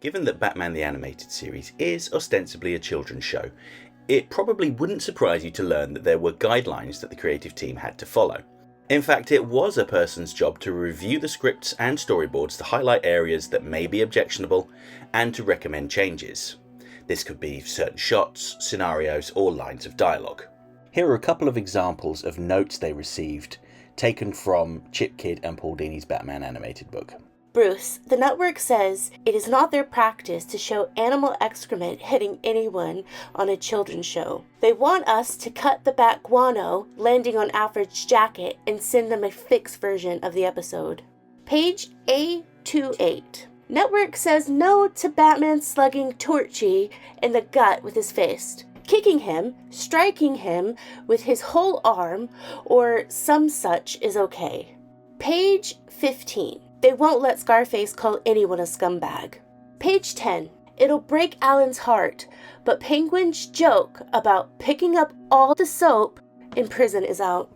Given that Batman the Animated Series is ostensibly a children's show, it probably wouldn't surprise you to learn that there were guidelines that the creative team had to follow. In fact, it was a person's job to review the scripts and storyboards to highlight areas that may be objectionable and to recommend changes. This could be certain shots, scenarios, or lines of dialogue. Here are a couple of examples of notes they received, taken from Chip Kidd and Paul Dini's Batman animated book. Bruce, the network says it is not their practice to show animal excrement hitting anyone on a children's show. They want us to cut the bat guano landing on Alfred's jacket and send them a fixed version of the episode. Page A28. Network says no to Batman slugging Torchy in the gut with his fist, kicking him, striking him with his whole arm, or some such is okay. Page 15. They won't let Scarface call anyone a scumbag. Page 10. It'll break Alan's heart, but Penguin's joke about picking up all the soap in prison is out.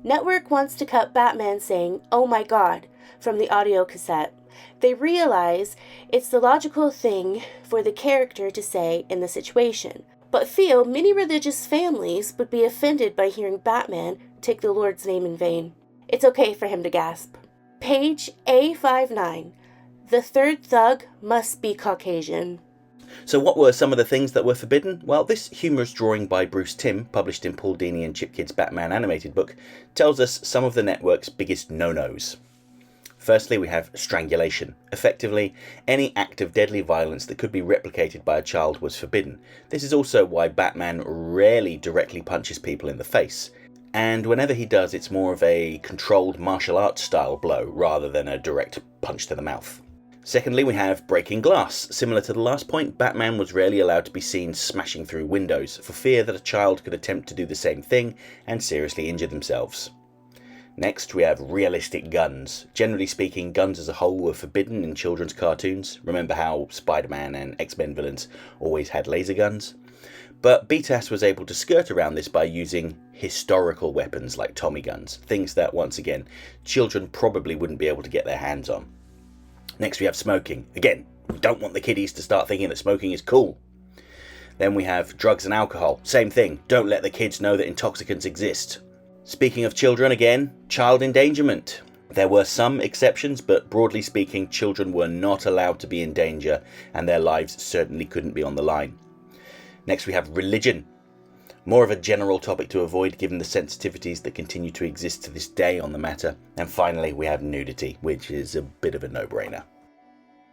Network wants to cut Batman saying, "Oh my God," from the audio cassette. They realize it's the logical thing for the character to say in the situation, but feel many religious families would be offended by hearing Batman take the Lord's name in vain. It's okay for him to gasp. Page A59. The third thug must be Caucasian. So what were some of the things that were forbidden? Well, this humorous drawing by Bruce Timm, published in Paul Dini and Chip Kidd's Batman animated book, tells us some of the network's biggest no-nos. Firstly, we have strangulation. Effectively, any act of deadly violence that could be replicated by a child was forbidden. This is also why Batman rarely directly punches people in the face. And whenever he does, it's more of a controlled martial arts style blow rather than a direct punch to the mouth. Secondly, we have breaking glass. Similar to the last point, Batman was rarely allowed to be seen smashing through windows for fear that a child could attempt to do the same thing and seriously injure themselves. Next, we have realistic guns. Generally speaking, guns as a whole were forbidden in children's cartoons. Remember how Spider-Man and X-Men villains always had laser guns? But BTAS was able to skirt around this by using historical weapons like Tommy guns, things that, once again, children probably wouldn't be able to get their hands on. Next we have smoking. Again, we don't want the kiddies to start thinking that smoking is cool. Then we have drugs and alcohol. Same thing, don't let the kids know that intoxicants exist. Speaking of children again, child endangerment. There were some exceptions, but broadly speaking, children were not allowed to be in danger, and their lives certainly couldn't be on the line. Next we have religion. More of a general topic to avoid given the sensitivities that continue to exist to this day on the matter. And finally we have nudity, which is a bit of a no-brainer.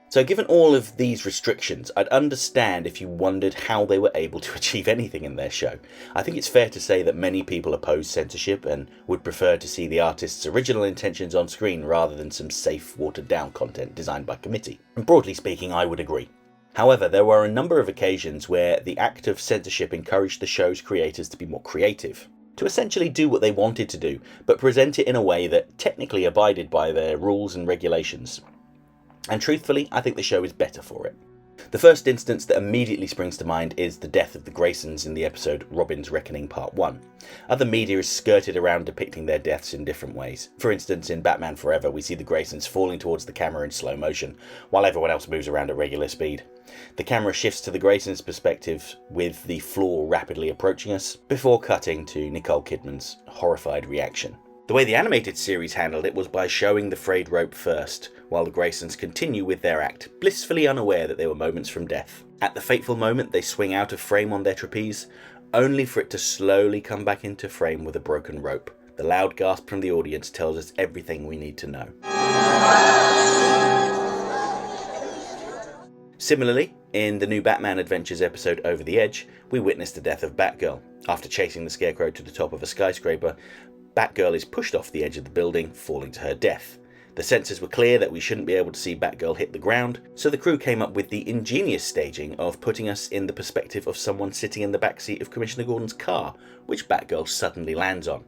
So given all of these restrictions, I'd understand if you wondered how they were able to achieve anything in their show. I think it's fair to say that many people oppose censorship and would prefer to see the artist's original intentions on screen rather than some safe, watered-down content designed by committee. And broadly speaking, I would agree. However, there were a number of occasions where the act of censorship encouraged the show's creators to be more creative, to essentially do what they wanted to do, but present it in a way that technically abided by their rules and regulations. And truthfully, I think the show is better for it. The first instance that immediately springs to mind is the death of the Graysons in the episode Robin's Reckoning Part 1. Other media has skirted around depicting their deaths in different ways. For instance, in Batman Forever, we see the Graysons falling towards the camera in slow motion, while everyone else moves around at regular speed. The camera shifts to the Graysons' perspective, with the floor rapidly approaching us, before cutting to Nicole Kidman's horrified reaction. The way the animated series handled it was by showing the frayed rope first, while the Graysons continue with their act, blissfully unaware that they were moments from death. At the fateful moment, they swing out of frame on their trapeze, only for it to slowly come back into frame with a broken rope. The loud gasp from the audience tells us everything we need to know. Similarly, in the new Batman Adventures episode Over the Edge, we witness the death of Batgirl. After chasing the Scarecrow to the top of a skyscraper, Batgirl is pushed off the edge of the building, falling to her death. The censors were clear that we shouldn't be able to see Batgirl hit the ground, so the crew came up with the ingenious staging of putting us in the perspective of someone sitting in the backseat of Commissioner Gordon's car, which Batgirl suddenly lands on.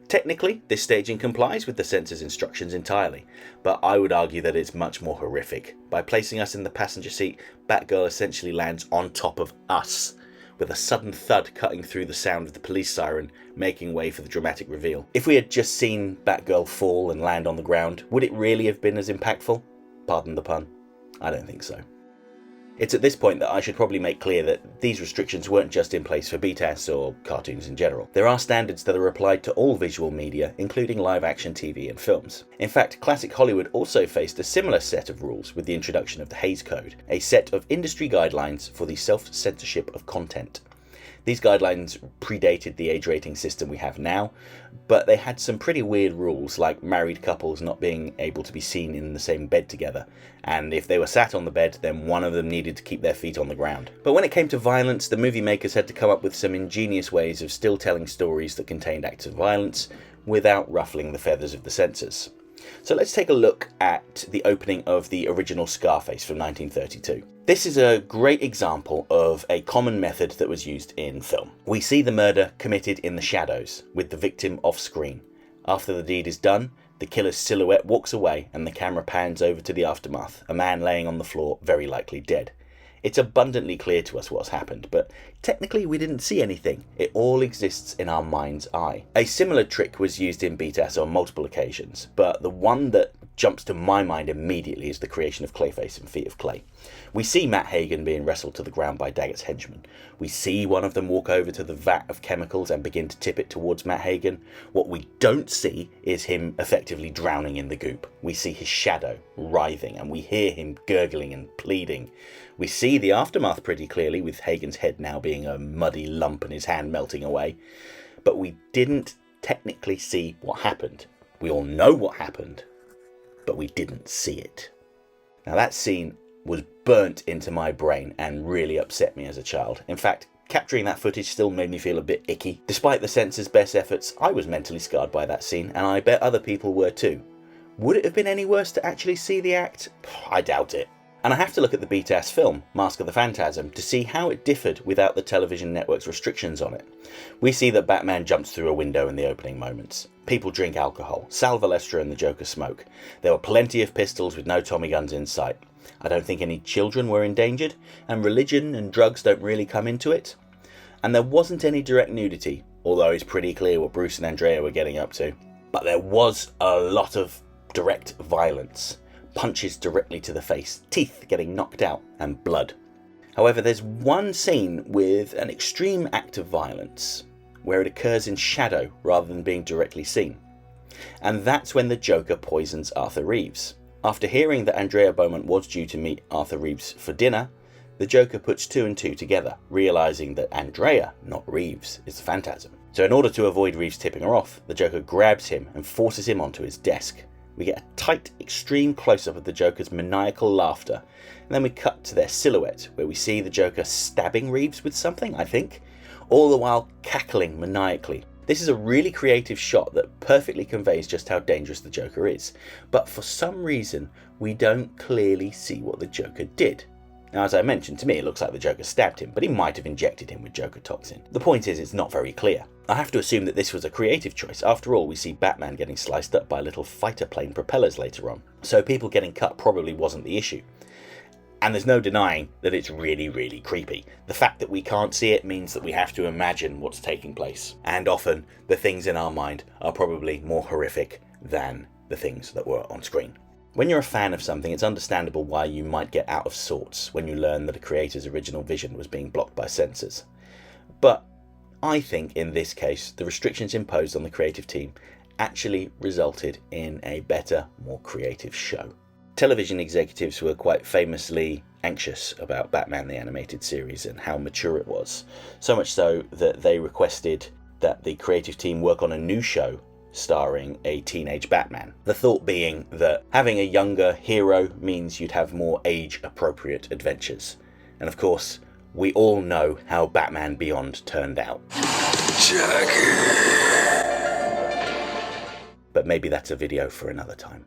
Technically, this staging complies with the censor's instructions entirely, but I would argue that it's much more horrific. By placing us in the passenger seat, Batgirl essentially lands on top of us, with a sudden thud cutting through the sound of the police siren, making way for the dramatic reveal. If we had just seen Batgirl fall and land on the ground, would it really have been as impactful? Pardon the pun? I don't think so. It's at this point that I should probably make clear that these restrictions weren't just in place for BTAS or cartoons in general. There are standards that are applied to all visual media, including live-action TV and films. In fact, classic Hollywood also faced a similar set of rules with the introduction of the Hays Code, a set of industry guidelines for the self-censorship of content. These guidelines predated the age rating system we have now, but they had some pretty weird rules, like married couples not being able to be seen in the same bed together, and if they were sat on the bed, then one of them needed to keep their feet on the ground. But when it came to violence, the movie makers had to come up with some ingenious ways of still telling stories that contained acts of violence without ruffling the feathers of the censors. So let's take a look at the opening of the original Scarface from 1932. This is a great example of a common method that was used in film. We see the murder committed in the shadows, with the victim off screen. After the deed is done, the killer's silhouette walks away and the camera pans over to the aftermath, a man laying on the floor, very likely dead. It's abundantly clear to us what's happened, but technically we didn't see anything. It all exists in our mind's eye. A similar trick was used in BTAS on multiple occasions, but the one that jumps to my mind immediately is the creation of Clayface in Feet of Clay. We see Matt Hagen being wrestled to the ground by Daggett's henchmen. We see one of them walk over to the vat of chemicals and begin to tip it towards Matt Hagen. What we don't see is him effectively drowning in the goop. We see his shadow writhing and we hear him gurgling and pleading. We see the aftermath pretty clearly, with Hagen's head now being a muddy lump and his hand melting away. But we didn't technically see what happened. We all know what happened, but we didn't see it. Now that scene was burnt into my brain and really upset me as a child. In fact, capturing that footage still made me feel a bit icky. Despite the censor's best efforts, I was mentally scarred by that scene, and I bet other people were too. Would it have been any worse to actually see the act? I doubt it. And I have to look at the BTAS film, Mask of the Phantasm, to see how it differed without the television network's restrictions on it. We see that Batman jumps through a window in the opening moments. People drink alcohol. Sal Valestra and the Joker smoke. There were plenty of pistols with no Tommy guns in sight. I don't think any children were endangered, and religion and drugs don't really come into it. And there wasn't any direct nudity, although it's pretty clear what Bruce and Andrea were getting up to. But there was a lot of direct violence. Punches directly to the face, teeth getting knocked out, and blood. However, there's one scene with an extreme act of violence, where it occurs in shadow rather than being directly seen. And that's when the Joker poisons Arthur Reeves. After hearing that Andrea Beaumont was due to meet Arthur Reeves for dinner, the Joker puts two and two together, realising that Andrea, not Reeves, is the Phantasm. So in order to avoid Reeves tipping her off, the Joker grabs him and forces him onto his desk. We get a tight, extreme close-up of the Joker's maniacal laughter, and then we cut to their silhouette, where we see the Joker stabbing Reeves with something, I think, all the while cackling maniacally. This is a really creative shot that perfectly conveys just how dangerous the Joker is, but for some reason we don't clearly see what the Joker did. Now, as I mentioned, to me it looks like the Joker stabbed him, but he might have injected him with Joker toxin. The point is, it's not very clear. I have to assume that this was a creative choice. After all, we see Batman getting sliced up by little fighter plane propellers later on, so people getting cut probably wasn't the issue. And there's no denying that it's really, really creepy. The fact that we can't see it means that we have to imagine what's taking place. And often, the things in our mind are probably more horrific than the things that were on screen. When you're a fan of something, it's understandable why you might get out of sorts when you learn that a creator's original vision was being blocked by censors. But I think in this case, the restrictions imposed on the creative team actually resulted in a better, more creative show. Television executives were quite famously anxious about Batman the Animated Series and how mature it was, so much so that they requested that the creative team work on a new show starring a teenage Batman. The thought being that having a younger hero means you'd have more age-appropriate adventures. And of course, we all know how Batman Beyond turned out. Jackie! But maybe that's a video for another time.